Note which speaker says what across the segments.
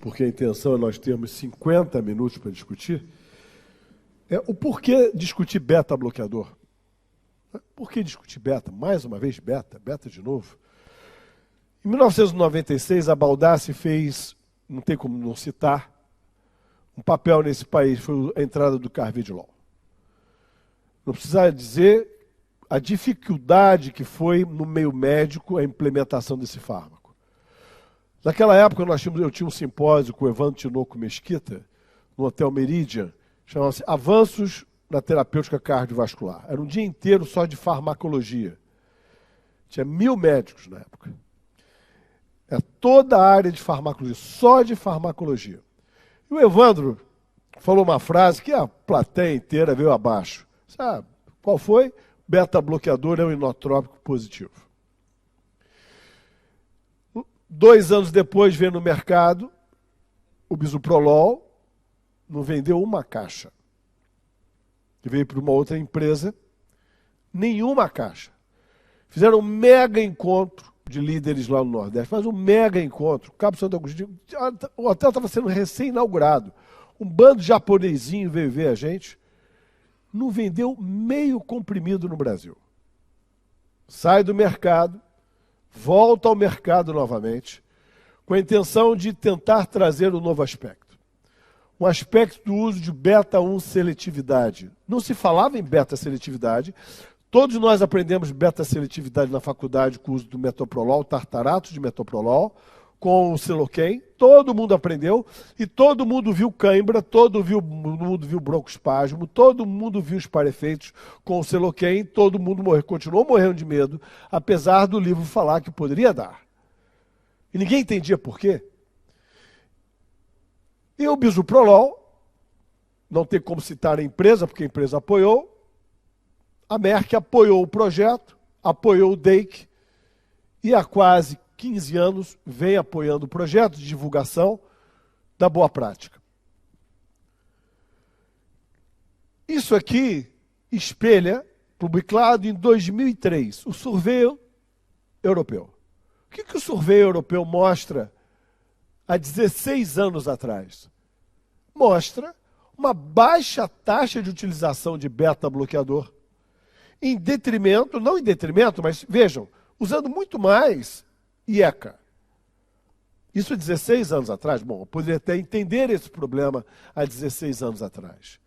Speaker 1: Porque a intenção é nós termos 50 minutos para discutir, é o porquê discutir beta-bloqueador. Por que discutir beta? Mais uma vez beta de novo. Em 1996, a Baldassi fez, não tem como não citar, um papel nesse país, foi a entrada do Carvedilol. Não precisa dizer a dificuldade que foi no meio médico a implementação desse fármaco. Naquela época, eu tinha um simpósio com o Evandro Tinoco Mesquita, no Hotel Meridian, chamava-se Avanços na Terapêutica Cardiovascular. Era um dia inteiro só de farmacologia. Tinha 1000 médicos na época. É toda a área de farmacologia, só de farmacologia. E o Evandro falou uma frase que a plateia inteira veio abaixo. Sabe qual foi? Beta-bloqueador é um inotrópico positivo. 2 anos depois, veio no mercado o Bisoprolol, não vendeu uma caixa. E veio para uma outra empresa, nenhuma caixa. Fizeram um mega encontro de líderes lá no Nordeste, mas um mega encontro. Cabo Santo Agostinho, o hotel estava sendo recém-inaugurado. Um bando de japonesinho veio ver a gente. Não vendeu meio comprimido no Brasil. Sai do mercado, volta ao mercado novamente, com a intenção de tentar trazer um novo aspecto. Um aspecto do uso de beta-1 seletividade. Não se falava em beta-seletividade. Todos nós aprendemos beta-seletividade na faculdade com o uso do metoprolol, tartarato de metoprolol, com o Seloken. Todo mundo aprendeu e todo mundo viu cãibra, todo mundo viu broncoespasmo, todo mundo viu os parefeitos com o Seloken, todo mundo continuou morrendo de medo, apesar do livro falar que poderia dar. E ninguém entendia por quê. E o Bisoprolol, não tem como citar a empresa, porque a empresa apoiou, a Merck apoiou o projeto, apoiou o DEIC, e há quase 15 anos vem apoiando o projeto de divulgação da boa prática. Isso aqui espelha, publicado em 2003, o Survey Europeu. O que o Survey Europeu mostra há 16 anos atrás? Mostra uma baixa taxa de utilização de beta-bloqueador, em detrimento, não em detrimento, mas vejam, usando muito mais IECA. Isso há 16 anos atrás. Bom, eu poderia até entender esse problema há 16 anos atrás.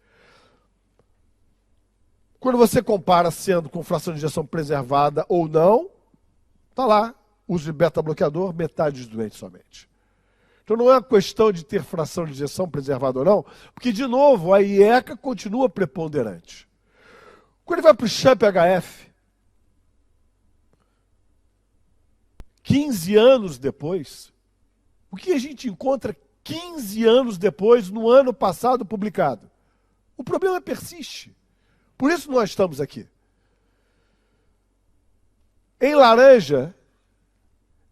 Speaker 1: Quando você compara sendo com fração de injeção preservada ou não, está lá, uso de beta-bloqueador, metade dos doentes somente. Então não é uma questão de ter fração de injeção preservada ou não, porque, de novo, a IECA continua preponderante. Quando ele vai para o CHAMP-HF, 15 anos depois, o que a gente encontra 15 anos depois, no ano passado publicado? O problema persiste. Por isso nós estamos aqui. Em laranja,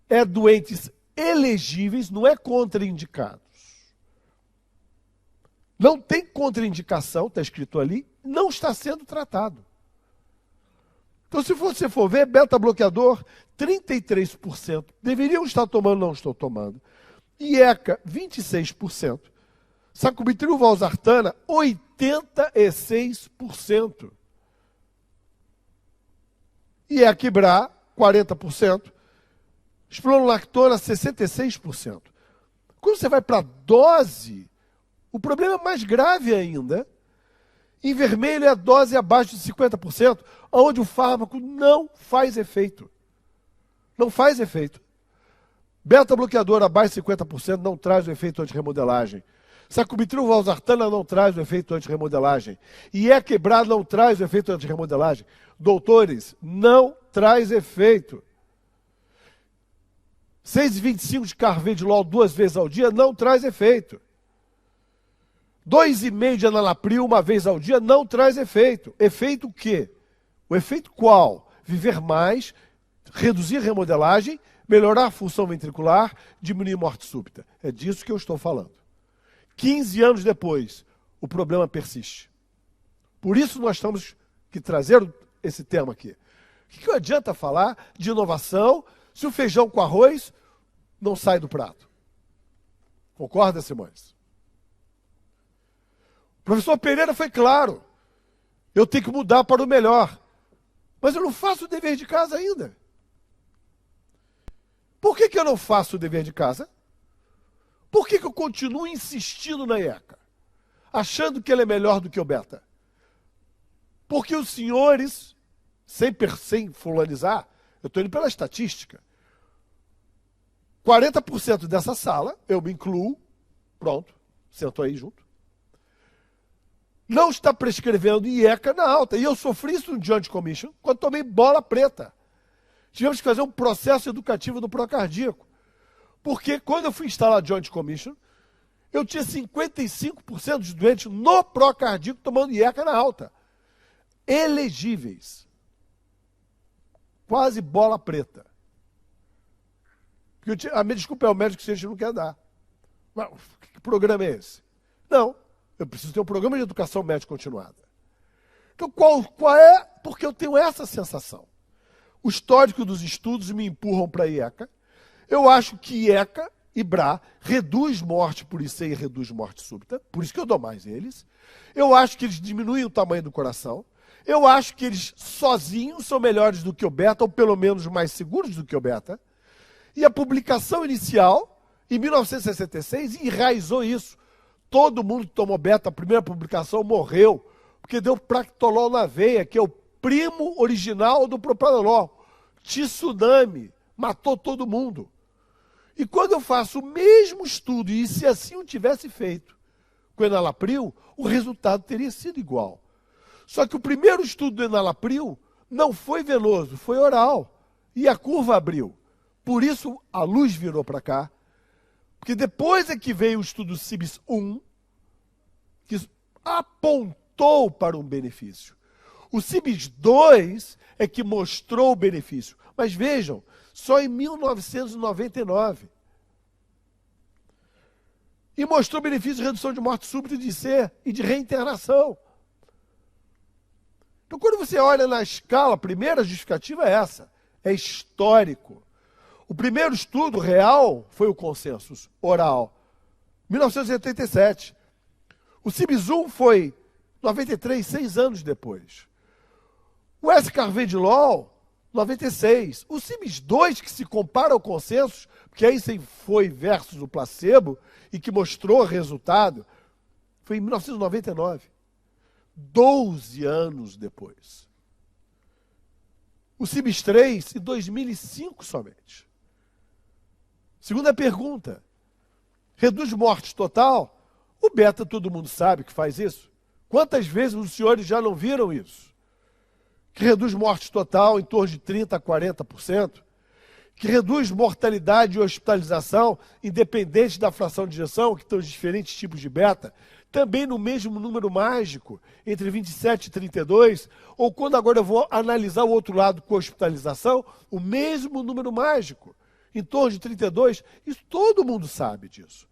Speaker 1: é doentes elegíveis, não é contraindicados. Não tem contraindicação, está escrito ali, não está sendo tratado. Então, se você for ver, beta-bloqueador, 33%. Deveriam estar tomando, não estou tomando. IECA, 26%. Sacubitril valsartana, 86%. IECA-IBRA, 40%. Espronolactona, 66%. Quando você vai para a dose, o problema é mais grave ainda. Em vermelho é a dose abaixo de 50%, onde o fármaco não faz efeito. Não faz efeito. Beta-bloqueador abaixo de 50% não traz o efeito anti-remodelagem. Sacubitril valsartana não traz o efeito anti-remodelagem. IECA-IBRA não traz o efeito anti-remodelagem. Doutores, não traz efeito. 6,25 de Carvedilol 2 vezes ao dia não traz efeito. 2,5 de enalapril uma vez ao dia não traz efeito. Efeito o quê? O efeito qual? Viver mais, reduzir remodelagem, melhorar a função ventricular, diminuir morte súbita. É disso que eu estou falando. 15 anos depois, o problema persiste. Por isso nós temos que trazer esse tema aqui. O que adianta falar de inovação se o feijão com arroz não sai do prato? Concorda, Simões? O professor Pereira foi claro. Eu tenho que mudar para o melhor. Mas eu não faço o dever de casa ainda. Por que eu não faço o dever de casa? Por que eu continuo insistindo na IECA? Achando que ele é melhor do que o beta? Porque os senhores, sem fulanizar, eu estou indo pela estatística, 40% dessa sala, eu me incluo, pronto, sento aí junto, não está prescrevendo IECA na alta. E eu sofri isso no Joint Commission quando tomei bola preta. Tivemos que fazer um processo educativo do procardíaco. Porque quando eu fui instalar a Joint Commission, eu tinha 55% dos doentes no procardíaco tomando IECA na alta. Elegíveis. Quase bola preta. A minha desculpa é o médico que a gente não quer dar. Mas, que programa é esse? Não. Eu preciso ter um programa de educação médica continuada. Então, qual é? Porque eu tenho essa sensação. O histórico dos estudos me empurram para a IECA. Eu acho que IECA e BRA reduz morte por IC e reduz morte súbita, por isso que eu dou mais eles. Eu acho que eles diminuem o tamanho do coração. Eu acho que eles sozinhos são melhores do que o beta, ou pelo menos mais seguros do que o beta. E a publicação inicial, em 1966, enraizou isso. Todo mundo que tomou beta, a primeira publicação, morreu, porque deu Practolol na veia, que é o primo original do propranolol. Tsunami, matou todo mundo. E quando eu faço o mesmo estudo, e se assim eu tivesse feito com o enalapril, o resultado teria sido igual. Só que o primeiro estudo do enalapril não foi venoso, foi oral. E a curva abriu. Por isso a luz virou para cá. Porque depois é que veio o estudo CIBS 1, que apontou para um benefício. O CIBS 2 é que mostrou o benefício. Mas vejam, só em 1999. E mostrou benefício de redução de morte súbita de IC e de reinternação. Então, quando você olha na escala, a primeira justificativa é essa. É histórico. O primeiro estudo real foi o consensus oral, 1987. O CIBS 1 foi 93, 6 anos depois. O S-Carvedilol, 96. O CIBS 2, que se compara ao consensus, porque aí sim foi versus o placebo, e que mostrou resultado, foi em 1999. 12 anos depois. O CIBS 3, em 2005 somente. Segunda pergunta. Reduz morte total? O beta todo mundo sabe que faz isso. Quantas vezes os senhores já não viram isso? Que reduz morte total em torno de 30% a 40%. Que reduz mortalidade e hospitalização, independente da fração de injeção, que tem os diferentes tipos de beta, também no mesmo número mágico, entre 27 e 32, ou quando agora eu vou analisar o outro lado com hospitalização, o mesmo número mágico, em torno de 32, isso todo mundo sabe disso.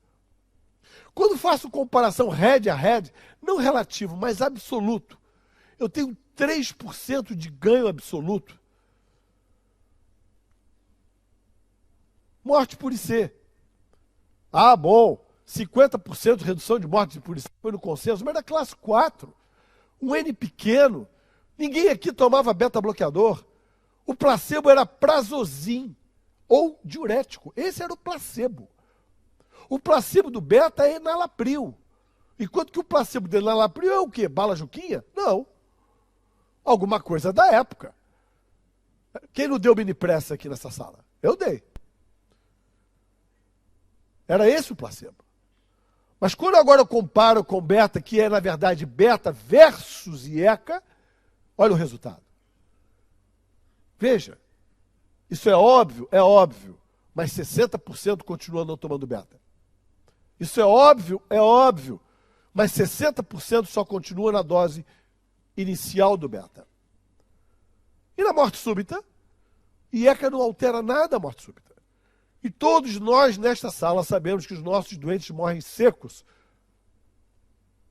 Speaker 1: Quando faço comparação head a head, não relativo, mas absoluto, eu tenho 3% de ganho absoluto. Morte por IC. Ah, bom, 50% de redução de morte por IC foi no consenso, mas era classe 4. Um N pequeno. Ninguém aqui tomava beta-bloqueador. O placebo era Prazosin ou diurético. Esse era o placebo. O placebo do beta é enalapril. Enquanto que o placebo do enalapril é o quê? Bala Juquinha? Não. Alguma coisa da época. Quem não deu mini-pressa aqui nessa sala? Eu dei. Era esse o placebo. Mas quando agora eu comparo com beta, que é na verdade beta versus IECA, olha o resultado. Veja, isso é óbvio, mas 60% continua não tomando beta. Isso é óbvio, mas 60% só continua na dose inicial do beta. E na morte súbita, IECA não altera nada a morte súbita. E todos nós nesta sala sabemos que os nossos doentes morrem secos.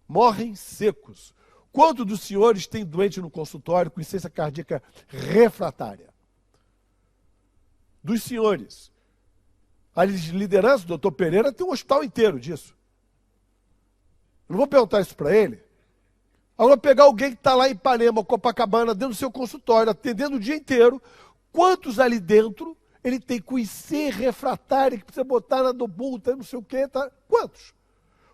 Speaker 1: Morrem secos. Quantos dos senhores têm doente no consultório com insuficiência cardíaca refratária? Dos senhores. A liderança, o doutor Pereira, tem um hospital inteiro disso. Eu não vou perguntar isso para ele. Agora, pegar alguém que está lá em Ipanema, Copacabana, dentro do seu consultório, atendendo o dia inteiro, quantos ali dentro ele tem com IC refratária, que precisa botar na dobulta, não sei o quê, tá? Quantos?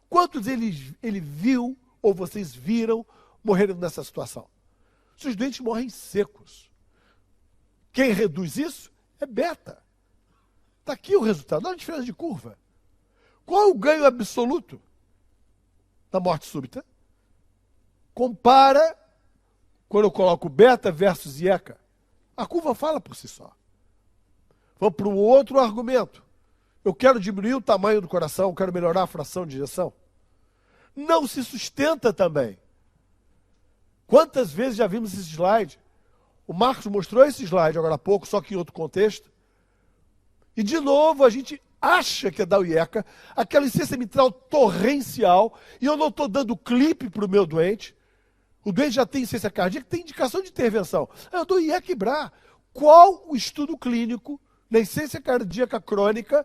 Speaker 1: Quantos ele viu, ou vocês viram, morrendo nessa situação? Os doentes morrem secos. Quem reduz isso é beta. Está aqui o resultado. Olha a diferença de curva. Qual é o ganho absoluto da morte súbita? Compara, quando eu coloco beta versus IECA, a curva fala por si só. Vamos para o outro argumento. Eu quero diminuir o tamanho do coração, quero melhorar a fração de ejeção. Não se sustenta também. Quantas vezes já vimos esse slide? O Marcos mostrou esse slide agora há pouco, só que em outro contexto. E, de novo, a gente acha que é da IECA, aquela insuficiência mitral torrencial, e eu não estou dando clipe para o meu doente. O doente já tem insuficiência cardíaca, tem indicação de intervenção. Eu dou IECA e BRA. Qual o estudo clínico na insuficiência cardíaca crônica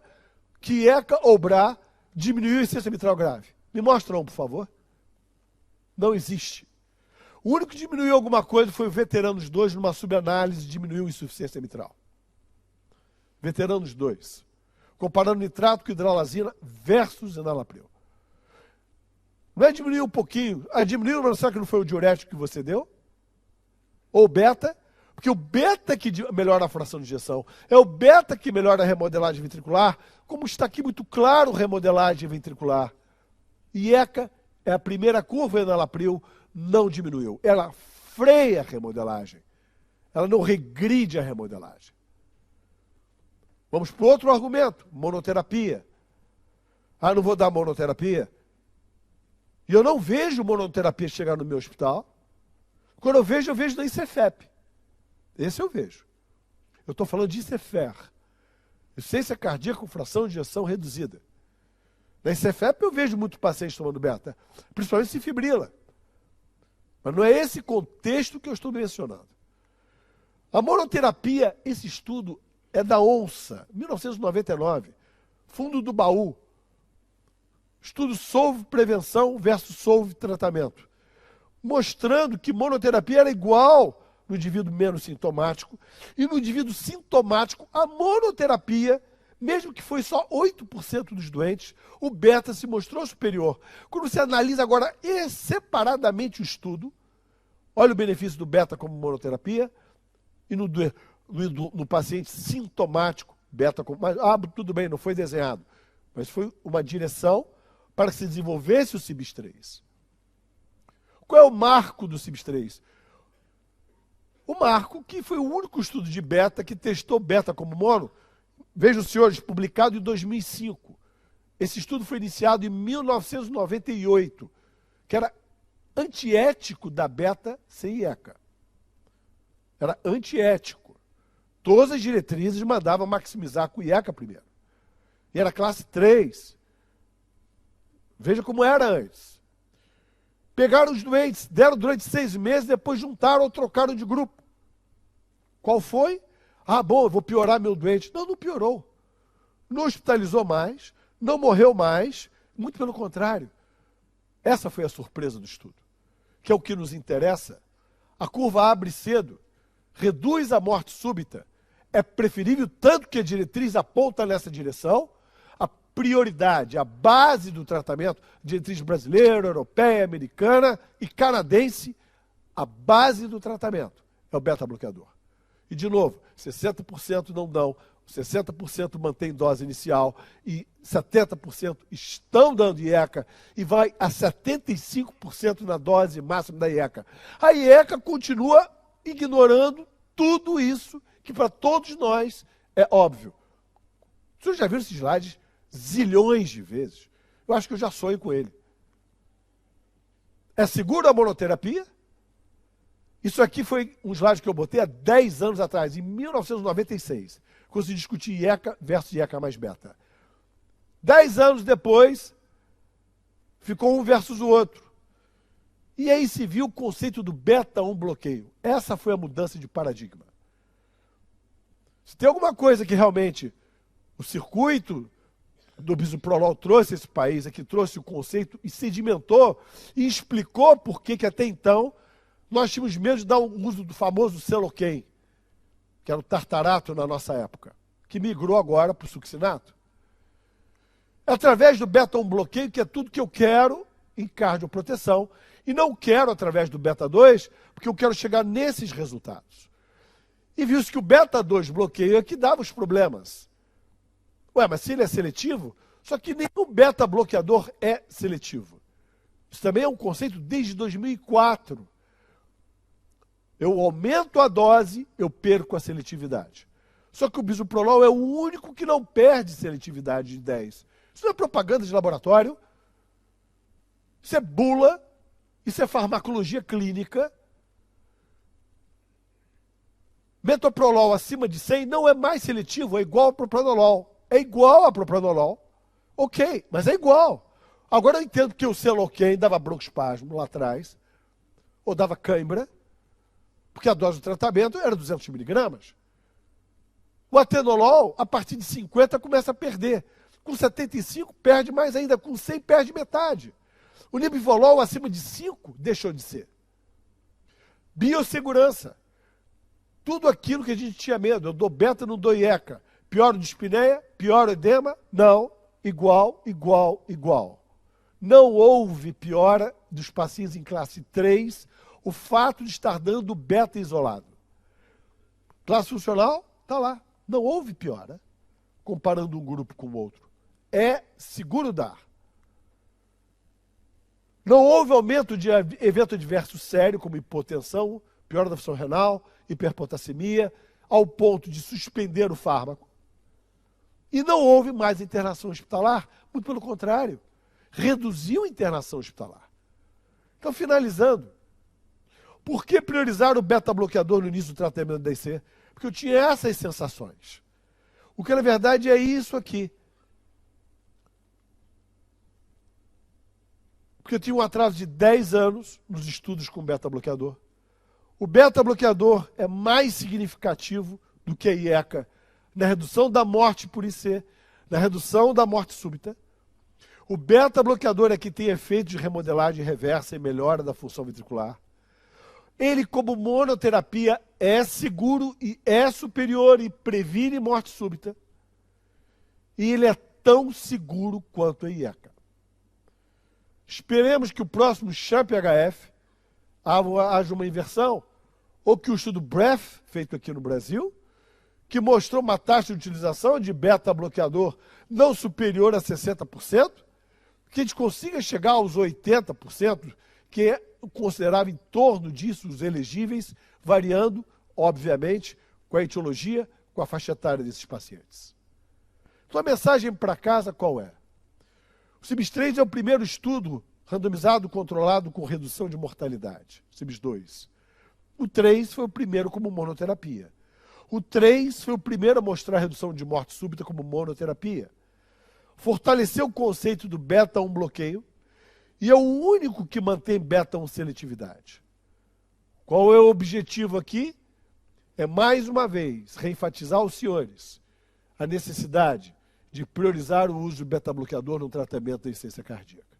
Speaker 1: que IECA ou BRA diminuiu a insuficiência mitral grave? Me mostra um, por favor. Não existe. O único que diminuiu alguma coisa foi o Veteranos 2, numa subanálise, diminuiu a insuficiência mitral. Veteranos 2. Comparando nitrato com hidralazina versus enalapril. Não é diminuir um pouquinho. Diminuiu, mas será que não foi o diurético que você deu? Ou beta? Porque o beta que melhora a fração de ejeção, é o beta que melhora a remodelagem ventricular, como está aqui muito claro, remodelagem ventricular. IECA é a primeira curva, enalapril não diminuiu. Ela freia a remodelagem. Ela não regride a remodelagem. Vamos para o outro argumento, monoterapia. Não vou dar monoterapia. E eu não vejo monoterapia chegar no meu hospital. Quando eu vejo na ICEFEP. Esse eu vejo. Eu estou falando de ICEFER. Insuficiência cardíaca com fração de ejeção reduzida. Na ICEFEP eu vejo muito paciente tomando beta. Principalmente se fibrila. Mas não é esse contexto que eu estou mencionando. A monoterapia, esse estudo é da ONSA, 1999, fundo do baú. Estudo SOLVE prevenção versus SOLVE tratamento. Mostrando que monoterapia era igual no indivíduo menos sintomático e no indivíduo sintomático, a monoterapia, mesmo que foi só 8% dos doentes, o beta se mostrou superior. Quando você analisa agora separadamente o estudo, olha o benefício do beta como monoterapia e no paciente sintomático, beta como... tudo bem, não foi desenhado, mas foi uma direção para que se desenvolvesse o CIBS-3. Qual é o marco do CIBS-3? O marco que foi o único estudo de beta que testou beta como mono. Vejam, senhores, publicado em 2005. Esse estudo foi iniciado em 1998, que era antiético da beta sem IECA. Era antiético. Todas as diretrizes mandavam maximizar com IECA primeiro. E era classe 3. Veja como era antes. Pegaram os doentes, deram durante 6 meses, depois juntaram ou trocaram de grupo. Qual foi? Bom, eu vou piorar meu doente. Não, não piorou. Não hospitalizou mais, não morreu mais, muito pelo contrário. Essa foi a surpresa do estudo, que é o que nos interessa. A curva abre cedo, reduz a morte súbita. É preferível, tanto que a diretriz aponta nessa direção, a prioridade, a base do tratamento, diretriz brasileira, europeia, americana e canadense, a base do tratamento é o beta-bloqueador. E, de novo, 60% não dão, 60% mantém dose inicial e 70% estão dando IECA e vai a 75% na dose máxima da IECA. A IECA continua ignorando tudo isso que para todos nós é óbvio. Vocês já viram esses slides zilhões de vezes? Eu acho que eu já sonho com ele. É seguro a monoterapia? Isso aqui foi um slide que eu botei há 10 anos atrás, em 1996, quando se discutia IECA versus IECA mais beta. 10 anos depois, ficou um versus o outro. E aí se viu o conceito do beta-1 bloqueio. Essa foi a mudança de paradigma. Se tem alguma coisa que realmente O circuito do bisoprolol trouxe esse país aqui, trouxe o conceito e sedimentou e explicou por que até então nós tínhamos medo de dar o uso do famoso Seloquem, que era o tartarato na nossa época, que migrou agora para o succinato. Através do beta-1 bloqueio, que é tudo que eu quero em cardioproteção, e não quero através do beta-2, porque eu quero chegar nesses resultados. E viu-se que o beta-2 bloqueio é que dava os problemas. Ué, mas se ele é seletivo, só que nenhum beta-bloqueador é seletivo. Isso também é um conceito desde 2004. Eu aumento a dose, eu perco a seletividade. Só que o bisoprolol é o único que não perde seletividade de 10. Isso não é propaganda de laboratório. Isso é bula. Isso é farmacologia clínica. Metoprolol acima de 100 não é mais seletivo, é igual ao propranolol. É igual a propranolol. Ok, mas é igual. Agora eu entendo que o Seloquem dava broncoespasmo lá atrás, ou dava cãibra, porque a dose do tratamento era 200 miligramas. O atenolol, a partir de 50, começa a perder. Com 75, perde mais ainda. Com 100, perde metade. O nibivolol, acima de 5, deixou de ser. Biossegurança. Tudo aquilo que a gente tinha medo. Eu dou beta, não dou IECA. Pior dispneia, pior edema? Não. Igual, igual, igual. Não houve piora dos pacientes em classe 3, o fato de estar dando beta isolado. Classe funcional, está lá. Não houve piora, comparando um grupo com o outro. É seguro dar. Não houve aumento de evento adverso sério, como hipotensão, piora da função renal, hiperpotassemia, ao ponto de suspender o fármaco. E não houve mais internação hospitalar, muito pelo contrário, reduziu a internação hospitalar. Então, finalizando, por que priorizar o beta-bloqueador no início do tratamento da IC? Porque eu tinha essas sensações. O que, na verdade, é isso aqui. Porque eu tinha um atraso de 10 anos nos estudos com beta-bloqueador. O beta-bloqueador é mais significativo do que a IECA na redução da morte por IC, na redução da morte súbita. O beta-bloqueador é que tem efeito de remodelagem reversa e melhora da função ventricular. Ele, como monoterapia, é seguro e é superior e previne morte súbita. E ele é tão seguro quanto a IECA. Esperemos que o próximo CHAMP-HF haja uma inversão, ou que o estudo BREATH, feito aqui no Brasil, que mostrou uma taxa de utilização de beta-bloqueador não superior a 60%, que a gente consiga chegar aos 80%, que é considerava em torno disso os elegíveis, variando, obviamente, com a etiologia, com a faixa etária desses pacientes. Então a mensagem para casa qual é? O CIBS-3 é o primeiro estudo randomizado, controlado com redução de mortalidade. O CIBS-2. O 3 foi o primeiro como monoterapia. O 3 foi o primeiro a mostrar a redução de morte súbita como monoterapia. Fortaleceu o conceito do beta-1 bloqueio e é o único que mantém beta-1 seletividade. Qual é o objetivo aqui? É, mais uma vez, reenfatizar aos senhores a necessidade de priorizar o uso do beta-bloqueador no tratamento da insuficiência cardíaca.